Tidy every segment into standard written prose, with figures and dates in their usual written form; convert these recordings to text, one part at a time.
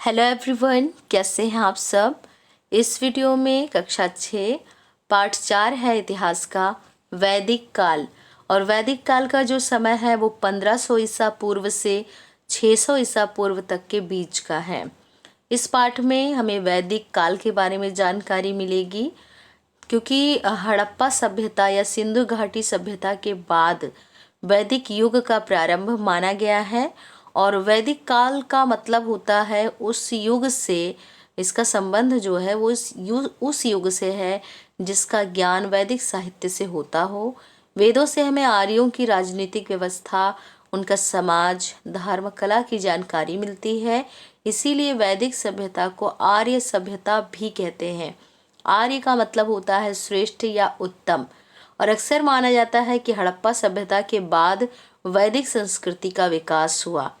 Hello everyone, कैसे हैं आप सब। इस वीडियो में कक्षा 6 पाठ 4 है इतिहास का वैदिक काल। और वैदिक काल का जो समय है वो 1500 ईसा पूर्व से 600 ईसा पूर्व तक के बीच का है। इस पाठ में हमें वैदिक काल के बारे में जानकारी मिलेगी, क्योंकि हड़प्पा सभ्यता या सिंधु घाटी सभ्यता के बाद वैदिक युग का प्रारंभ माना गया है। और वैदिक काल का मतलब होता है उस युग से, इसका संबंध जो है वो उस युग से है जिसका ज्ञान वैदिक साहित्य से होता हो। वेदों से हमें आर्यों की राजनीतिक व्यवस्था, उनका समाज, धर्म, कला की जानकारी मिलती है। इसीलिए वैदिक सभ्यता को आर्य सभ्यता भी कहते हैं। आर्य का मतलब होता है श्रेष्ठ या उत्तम। और अक्सर माना जाता है कि हड़प्पा सभ्यता के बाद वैदिक संस्कृति का विकास हुआ।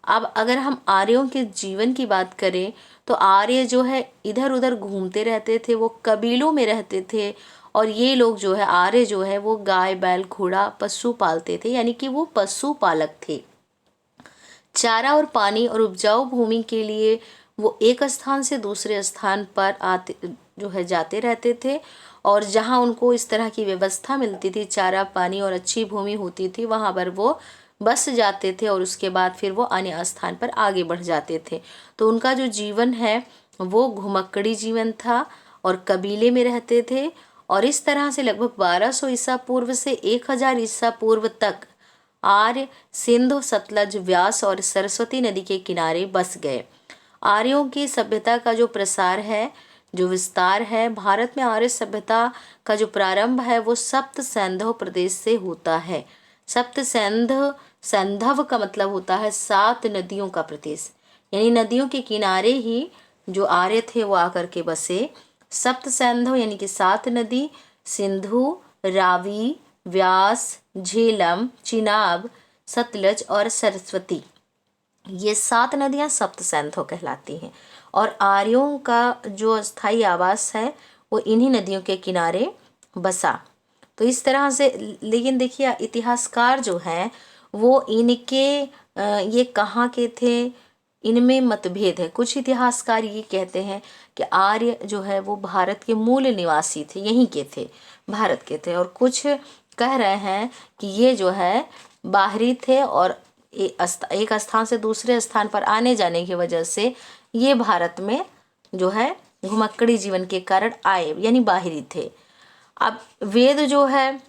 अब अगर हम आर्यों के जीवन की बात करें तो आर्य जो है इधर उधर घूमते रहते थे, वो कबीलों में रहते थे। और ये लोग जो है आर्य जो है वो गाय बैल घोड़ा पशु पालते थे, यानी कि वो पशु पालक थे। चारा और पानी और उपजाऊ भूमि के लिए वो एक स्थान से दूसरे स्थान पर आते जो है जाते रहते थे। और जहाँ उनको इस तरह की व्यवस्था मिलती थी, चारा पानी और अच्छी भूमि होती थी, वहाँ पर वो बस जाते थे और उसके बाद फिर वो अन्य स्थान पर आगे बढ़ जाते थे। तो उनका जो जीवन है वो घुमक्कड़ी जीवन था और कबीले में रहते थे। और इस तरह से लगभग 1200 ईसा पूर्व से 1000 ईसा पूर्व तक आर्य सिंधु, सतलज, व्यास और सरस्वती नदी के किनारे बस गए। आर्यों की सभ्यता का जो प्रसार है, जो विस्तार है, भारत में आर्य सभ्यता का जो प्रारंभ है वो सप्त सैंधव प्रदेश से होता है। सप्त सैंधव, सैंधव का मतलब होता है 7 नदियों का प्रदेश, यानी नदियों के किनारे ही जो आर्य थे वो आकर के बसे। सप्त सैंधव यानी कि 7 नदी, सिंधु, रावी, व्यास, झेलम, चिनाब, सतलज और सरस्वती, ये 7 नदियां सप्त सैंधव कहलाती हैं। और आर्यों का जो स्थायी आवास है वो इन्हीं नदियों के किनारे बसा। तो इस तरह से, लेकिन देखिए इतिहासकार जो हैं वो इनके ये कहाँ के थे, इनमें मतभेद है। कुछ इतिहासकार ये कहते हैं कि आर्य जो है वो भारत के मूल निवासी थे, यहीं के थे, भारत के थे। और कुछ कह रहे हैं कि ये जो है बाहरी थे और एक स्थान से दूसरे स्थान पर आने जाने की वजह से ये भारत में जो है घुमक्कड़ी जीवन के कारण आए, यानी बाहरी थे। अब वेद जो है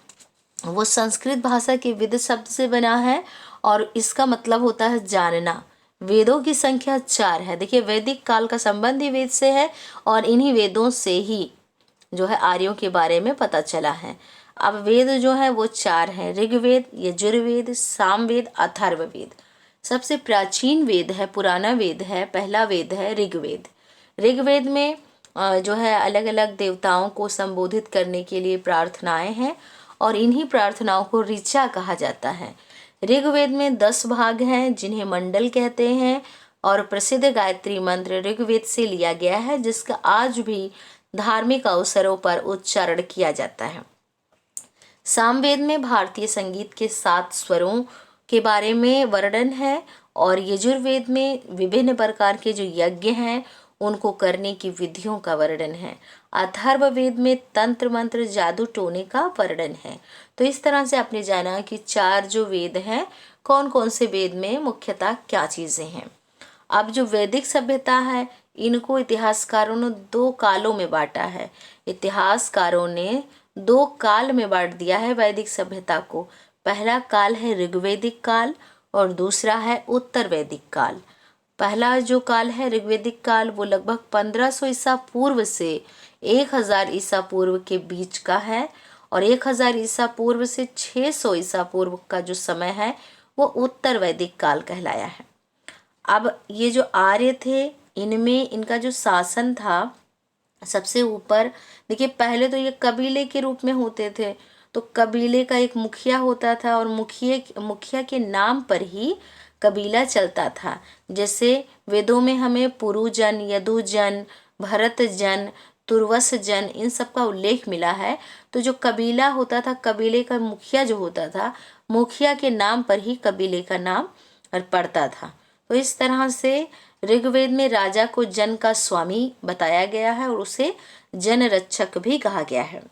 वो संस्कृत भाषा के विद शब्द से बना है और इसका मतलब होता है जानना। वेदों की संख्या 4 है। देखिए वैदिक काल का संबंध ही वेद से है और इन्हीं वेदों से ही जो है आर्यों के बारे में पता चला है। अब वेद जो है वो 4 हैं: ऋग्वेद, यजुर्वेद, सामवेद, अथर्ववेद। सबसे प्राचीन वेद है, पुराना वेद है, पहला वेद है ऋग्वेद। ऋग्वेद में जो है अलग अलग देवताओं को संबोधित करने के लिए प्रार्थनाएं हैं और इन्हीं प्रार्थनाओं को ऋचा कहा जाता है। ऋग्वेद में 10 भाग हैं जिन्हें मंडल कहते हैं। और प्रसिद्ध गायत्री मंत्र ऋग्वेद से लिया गया है, जिसका आज भी धार्मिक अवसरों पर उच्चारण किया जाता है। सामवेद में भारतीय संगीत के 7 स्वरों के बारे में वर्णन है। और यजुर्वेद में विभिन्न प्रकार के जो यज्ञ हैं उनको करने की विधियों का वर्णन है। अथर्ववेद में तंत्र मंत्र जादू टोने का वर्णन है। तो इस तरह से आपने जाना कि 4 जो वेद हैं, कौन कौन से वेद में मुख्यतः क्या चीज़ें हैं। अब जो वैदिक सभ्यता है इनको इतिहासकारों ने 2 कालों में बांटा है। इतिहासकारों ने 2 काल में बांट दिया है वैदिक सभ्यता को। पहला काल है ऋग्वैदिक काल और दूसरा है उत्तर वैदिक काल। पहला जो काल है ऋग्वैदिक काल वो लगभग 1500 ईसा पूर्व से 1000 ईसा पूर्व के बीच का है। और 1000 ईसा पूर्व से 600 ईसा पूर्व का जो समय है वो उत्तर वैदिक काल कहलाया है। अब ये जो आर्य थे इनमें इनका जो शासन था, सबसे ऊपर देखिए पहले तो ये कबीले के रूप में होते थे। तो कबीले का एक मुखिया होता था और मुखिया के नाम पर ही कबीला चलता था। जैसे वेदों में हमें पुरुजन, यदुजन, भरतजन, तुर्वसजन, इन सब का उल्लेख मिला है। तो जो कबीला होता था, कबीले का मुखिया जो होता था, मुखिया के नाम पर ही कबीले का नाम पड़ता था। तो इस तरह से ऋग्वेद में राजा को जन का स्वामी बताया गया है और उसे जन रक्षक भी कहा गया है।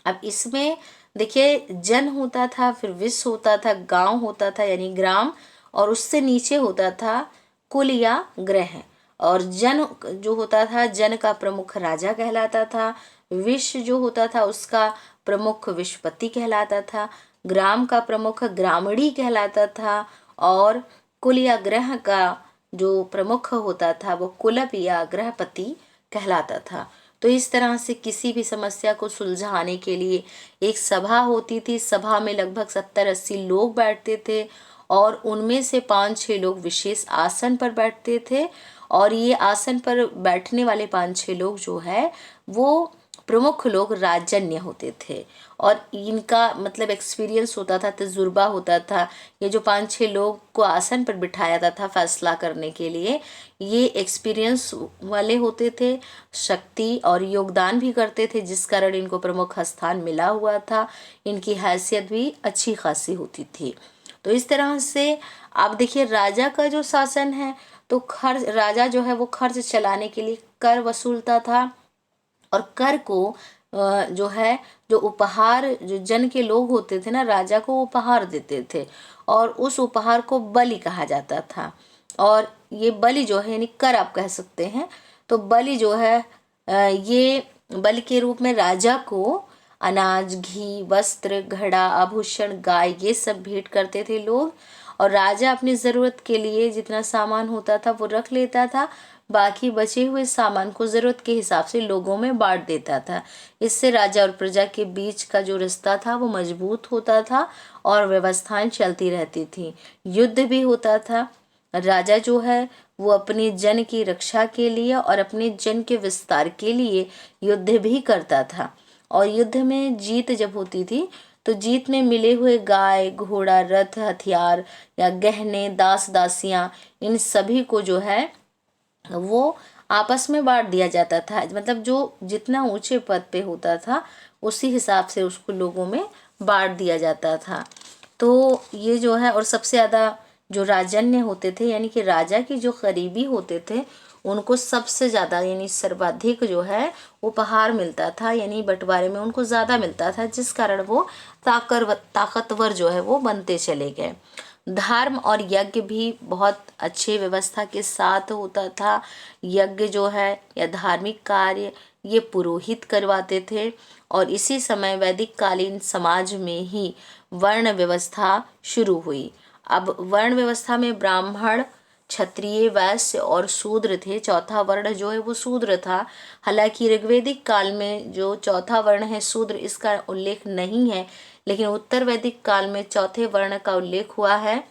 अब इसमें देखिए, जन होता था, फिर विश्व होता था, गांव होता था यानी ग्राम, और उससे नीचे होता था कुल या ग्रह। और जन जो होता था, जन का प्रमुख राजा कहलाता था। विश्व जो होता था उसका प्रमुख विश्वपति कहलाता था। ग्राम का प्रमुख ग्रामणी कहलाता था। और कुल या ग्रह का जो प्रमुख होता था वो कुलप या ग्रहपति कहलाता था। तो इस तरह से किसी भी समस्या को सुलझाने के लिए एक सभा होती थी। सभा में लगभग 70-80 लोग बैठते थे और उनमें से 5-6 लोग विशेष आसन पर बैठते थे। और ये आसन पर बैठने वाले 5-6 लोग जो है वो प्रमुख लोग राजन्य होते थे और इनका मतलब एक्सपीरियंस होता था, तजुर्बा होता था। ये जो 5-6 लोग को आसन पर बिठाया जाता था फैसला करने के लिए, ये एक्सपीरियंस वाले होते थे, शक्ति और योगदान भी करते थे, जिस कारण इनको प्रमुख स्थान मिला हुआ था। इनकी हैसियत भी अच्छी खासी होती थी। तो इस तरह से आप देखिए, राजा का जो शासन है तो खर्च, राजा जो है वो खर्च चलाने के लिए कर वसूलता था। और कर को जो है, जो उपहार जो जन के लोग होते थे ना, राजा को उपहार देते थे और उस उपहार को बलि कहा जाता था। और ये बलि जो है यानी कर आप कह सकते हैं। तो बलि जो है ये बलि के रूप में राजा को अनाज, घी, वस्त्र, घड़ा, आभूषण, गाय, ये सब भेंट करते थे लोग। और राजा अपनी ज़रूरत के लिए जितना सामान होता था वो रख लेता था, बाकी बचे हुए सामान को ज़रूरत के हिसाब से लोगों में बांट देता था। इससे राजा और प्रजा के बीच का जो रिश्ता था वो मजबूत होता था और व्यवस्थाएं चलती रहती थी। युद्ध भी होता था। राजा जो है वो अपने जन की रक्षा के लिए और अपने जन के विस्तार के लिए युद्ध भी करता था। और युद्ध में जीत जब होती थी तो जीत में मिले हुए गाय, घोड़ा, रथ, हथियार या गहने, दास दासियां, इन सभी को जो है वो आपस में बांट दिया जाता था। मतलब जो जितना ऊंचे पद पे होता था उसी हिसाब से उसको लोगों में बांट दिया जाता था। तो ये जो है, और सबसे ज़्यादा जो राजन्य होते थे यानी कि राजा के जो करीबी होते थे उनको सबसे ज़्यादा यानी सर्वाधिक जो है उपहार मिलता था, यानी बंटवारे में उनको ज़्यादा मिलता था, जिस कारण वो ताकतवर जो है वो बनते चले गए। धर्म और यज्ञ भी बहुत अच्छे व्यवस्था के साथ होता था। यज्ञ जो है या धार्मिक कार्य ये पुरोहित करवाते थे। और इसी समय वैदिक कालीन समाज में ही वर्ण व्यवस्था शुरू हुई। अब वर्ण व्यवस्था में ब्राह्मण, क्षत्रिय, वैश्य और शूद्र थे। चौथा वर्ण जो है वो शूद्र था। हालांकि ऋग्वेदिक काल में जो चौथा वर्ण है शूद्र, इसका उल्लेख नहीं है, लेकिन उत्तर वैदिक काल में चौथे वर्ण का उल्लेख हुआ है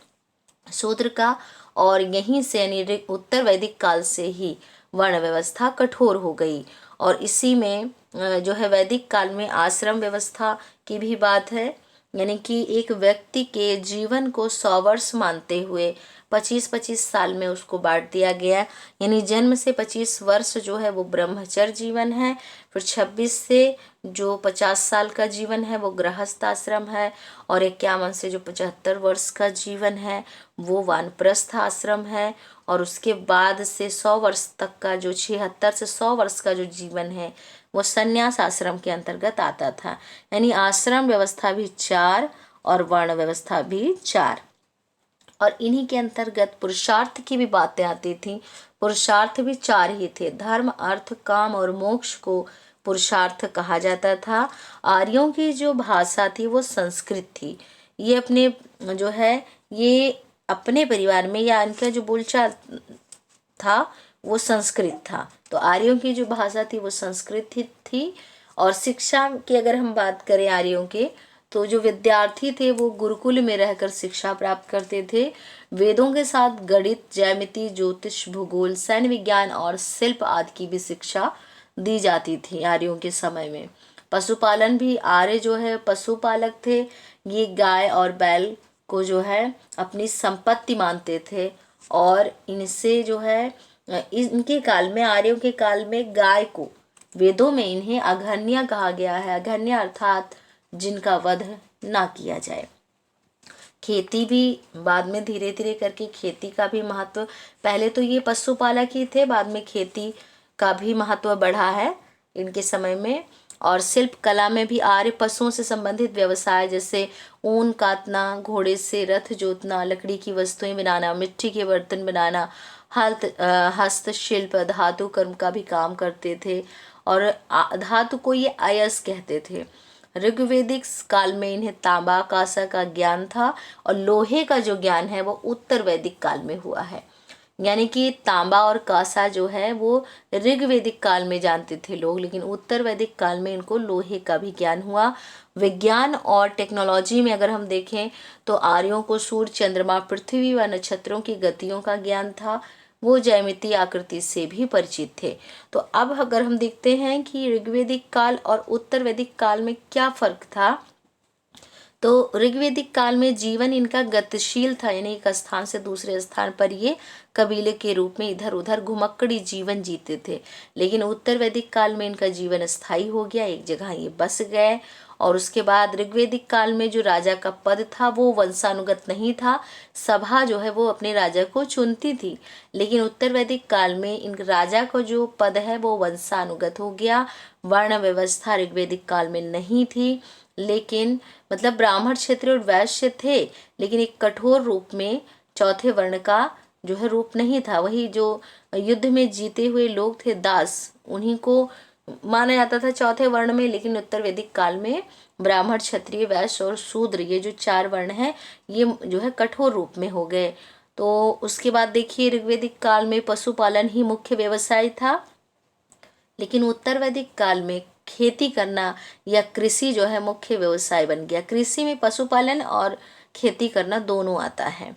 शूद्र का। और यहीं से यानी उत्तर वैदिक काल से ही वर्ण व्यवस्था कठोर हो गई। और इसी में जो है वैदिक काल में आश्रम व्यवस्था की भी बात है, यानी कि एक व्यक्ति के जीवन को 100 वर्ष मानते हुए 25-25 साल में उसको बांट दिया गया। यानी जन्म से 25 वर्ष जो है वो ब्रह्मचर्य जीवन है, फिर 26 से जो 50 साल का जीवन है वो गृहस्थ आश्रम है, और 51 से जो 75 वर्ष का जीवन है वो वानप्रस्थ आश्रम है, और उसके बाद से 100 वर्ष तक का जो 76 से 100 वर्ष का जो जीवन है वो संन्यास आश्रम के अंतर्गत आता था। यानी आश्रम व्यवस्था भी 4 और वर्ण व्यवस्था भी 4। और इन्हीं के अंतर्गत पुरुषार्थ की भी बातें आती थी। पुरुषार्थ भी 4 ही थे। धर्म, अर्थ, काम और मोक्ष को पुरुषार्थ कहा जाता था। आर्यों की जो भाषा थी वो संस्कृत थी। ये अपने जो है ये अपने परिवार में या इनका जो बोलचाल था वो संस्कृत था। तो आर्यों की जो भाषा थी वो संस्कृत थी। और शिक्षा की अगर हम बात करें आर्यों के, तो जो विद्यार्थी थे वो गुरुकुल में रहकर शिक्षा प्राप्त करते थे। वेदों के साथ गणित, ज्यामिति, ज्योतिष, भूगोल, सैन्य विज्ञान और शिल्प आदि की भी शिक्षा दी जाती थी आर्यों के समय में। पशुपालन भी, आर्य जो है पशुपालक थे। ये गाय और बैल को जो है अपनी संपत्ति मानते थे। और इनसे जो है इनके काल में, आर्यों के काल में गाय को वेदों में इन्हें अघन्य कहा गया है। अघन्य अर्थात जिनका वध ना किया जाए। खेती भी बाद में धीरे धीरे करके खेती का भी महत्व, पहले तो ये पशुपालक ही थे, बाद में खेती का भी महत्व बढ़ा है इनके समय में। और शिल्प कला में भी आर्य पशुओं से संबंधित व्यवसाय जैसे ऊन काटना, घोड़े से रथ जोतना, लकड़ी की वस्तुएं बनाना, मिट्टी के बर्तन बनाना, हस्तशिल्प, धातु कर्म का भी काम करते थे। और धातु को ये अयस कहते थे। ऋग्वेदिक काल में इन्हें तांबा कांसा का ज्ञान था, और लोहे का जो ज्ञान है वो उत्तर वैदिक काल में हुआ है। यानी कि तांबा और कांसा जो है वो ऋग्वेदिक काल में जानते थे लोग, लेकिन उत्तर वैदिक काल में इनको लोहे का भी ज्ञान हुआ। विज्ञान और टेक्नोलॉजी में अगर हम देखें तो आर्यों को सूर्य, चंद्रमा, पृथ्वी व नक्षत्रों की गतियों का ज्ञान था। वो ज्यामितीय आकृति से भी परिचित थे। तो अब अगर हम देखते हैं कि ऋग्वेदिक काल और उत्तर वैदिक काल में क्या फर्क था, तो ऋग्वेदिक काल में जीवन इनका गतिशील था, यानी एक स्थान से दूसरे स्थान पर ये कबीले के रूप में इधर उधर घुमक्कड़ी जीवन जीते थे। लेकिन उत्तर वैदिक काल में इनका जीवन स्थायी हो गया, एक जगह ये बस गए। और उसके बाद ऋग्वेदिक काल में जो राजा का पद था वो वंशानुगत नहीं था, सभा जो है वो अपने राजा को चुनती थी। लेकिन उत्तर वैदिक काल में इन राजा को जो पद है वो वंशानुगत हो गया। वर्ण व्यवस्था ऋग्वेदिक काल में नहीं थी, लेकिन मतलब ब्राह्मण क्षत्रिय और वैश्य थे, लेकिन एक कठोर रूप में चौथे वर्ण का जो है रूप नहीं था। वही जो युद्ध में जीते हुए लोग थे दास, उन्हीं को माना जाता था चौथे वर्ण में। लेकिन उत्तर वैदिक काल में ब्राह्मण क्षत्रिय वैश्य और शूद्र, ये जो 4 वर्ण हैं, ये जो है कठोर रूप में हो गए। तो उसके बाद देखिए ऋग्वेदिक काल में पशुपालन ही मुख्य व्यवसाय था, लेकिन उत्तर वैदिक काल में खेती करना या कृषि जो है मुख्य व्यवसाय बन गया। कृषि में पशुपालन और खेती करना दोनों आता है।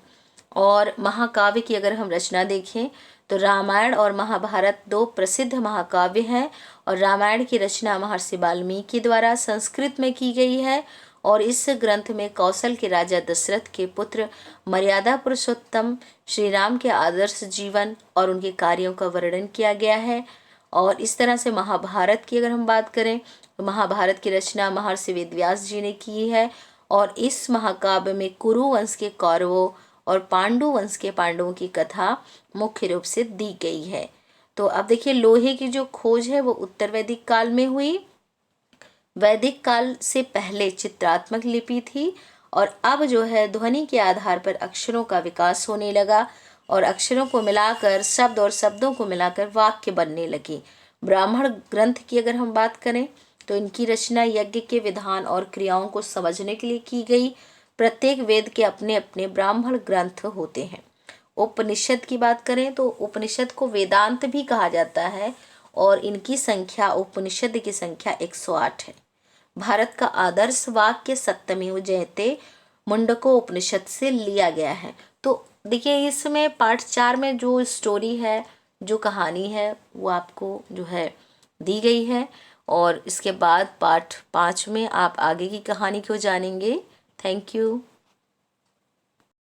और महाकाव्य की अगर हम रचना देखें तो रामायण और महाभारत 2 प्रसिद्ध महाकाव्य हैं। और रामायण की रचना महर्षि वाल्मीकि द्वारा संस्कृत में की गई है। और इस ग्रंथ में कौशल के राजा दशरथ के पुत्र मर्यादा पुरुषोत्तम श्री राम के आदर्श जीवन और उनके कार्यों का वर्णन किया गया है। और इस तरह से महाभारत की अगर हम बात करें तो महाभारत की रचना महर्षि वेदव्यास जी ने की है। और इस महाकाव्य में कुरु वंश के कौरवों और पांडु वंश के पांडवों की कथा मुख्य रूप से दी गई है। तो अब देखिए लोहे की जो खोज है वो उत्तर वैदिक काल में हुई। वैदिक काल से पहले चित्रात्मक लिपि थी, और अब जो है ध्वनि के आधार पर अक्षरों का विकास होने लगा, और अक्षरों को मिलाकर शब्द और शब्दों को मिलाकर वाक्य बनने लगे। ब्राह्मण ग्रंथ की अगर हम बात करें तो इनकी रचना यज्ञ के विधान और क्रियाओं को समझने के लिए की गई। प्रत्येक वेद के अपने अपने ब्राह्मण ग्रंथ होते हैं। उपनिषद की बात करें तो उपनिषद को वेदांत भी कहा जाता है, और इनकी संख्या, उपनिषद की संख्या 108 है। भारत का आदर्श वाक्य सत्यमेव जयते मुंडको उपनिषद से लिया गया है। तो देखिए इसमें पार्ट 4 में जो स्टोरी है, जो कहानी है, वो आपको जो है दी गई है। और इसके बाद पार्ट 5 में आप आगे की कहानी को जानेंगे। Thank you.